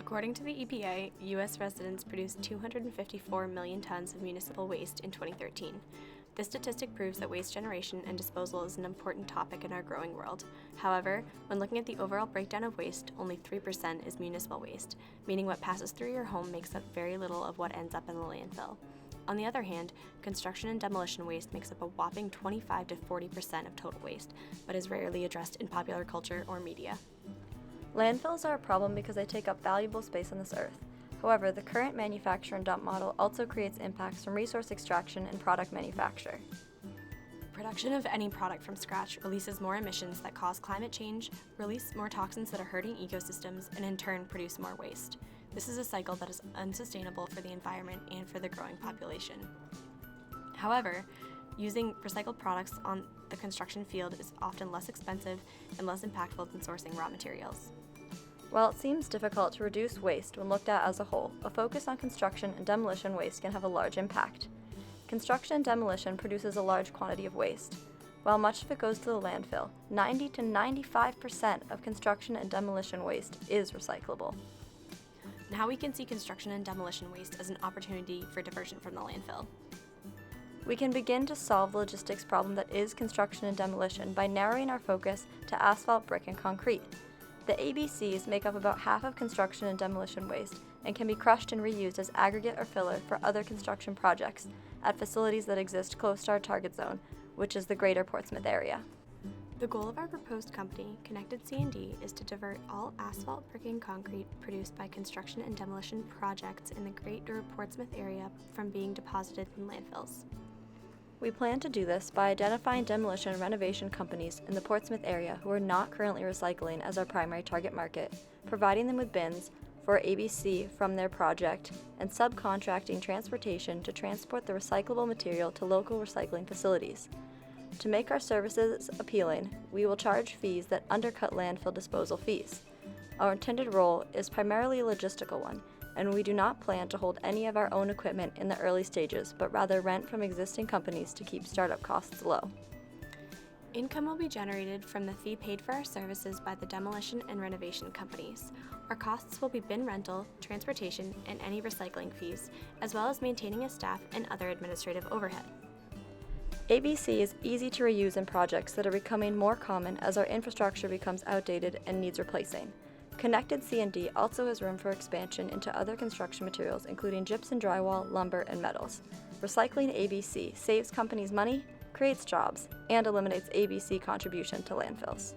According to the EPA, U.S. residents produced 254 million tons of municipal waste in 2013. This statistic proves that waste generation and disposal is an important topic in our growing world. However, when looking at the overall breakdown of waste, only 3% is municipal waste, meaning what passes through your home makes up very little of what ends up in the landfill. On the other hand, construction and demolition waste makes up a whopping 25 to 40% of total waste, but is rarely addressed in popular culture or media. Landfills are a problem because they take up valuable space on this earth. However, the current manufacture and dump model also creates impacts from resource extraction and product manufacture. Production of any product from scratch releases more emissions that cause climate change, release more toxins that are hurting ecosystems, and in turn produce more waste. This is a cycle that is unsustainable for the environment and for the growing population. However, using recycled products on the construction field is often less expensive and less impactful than sourcing raw materials. While it seems difficult to reduce waste when looked at as a whole, a focus on construction and demolition waste can have a large impact. Construction and demolition produces a large quantity of waste. While much of it goes to the landfill, 90 to 95% of construction and demolition waste is recyclable. Now we can see construction and demolition waste as an opportunity for diversion from the landfill. We can begin to solve the logistics problem that is construction and demolition by narrowing our focus to asphalt, brick, and concrete. The ABCs make up about half of construction and demolition waste and can be crushed and reused as aggregate or filler for other construction projects at facilities that exist close to our target zone, which is the greater Portsmouth area. The goal of our proposed company, Connected C&D, is to divert all asphalt, brick, and concrete produced by construction and demolition projects in the greater Portsmouth area from being deposited in landfills. We plan to do this by identifying demolition and renovation companies in the Portsmouth area who are not currently recycling as our primary target market, providing them with bins for ABC from their project, and subcontracting transportation to transport the recyclable material to local recycling facilities. To make our services appealing, we will charge fees that undercut landfill disposal fees. Our intended role is primarily a logistical one, and we do not plan to hold any of our own equipment in the early stages, but rather rent from existing companies to keep startup costs low. Income will be generated from the fee paid for our services by the demolition and renovation companies. Our costs will be bin rental, transportation, and any recycling fees, as well as maintaining a staff and other administrative overhead. ABC is easy to reuse in projects that are becoming more common as our infrastructure becomes outdated and needs replacing. Connected C&D also has room for expansion into other construction materials, including gypsum drywall, lumber, and metals. Recycling ABC saves companies money, creates jobs, and eliminates ABC contribution to landfills.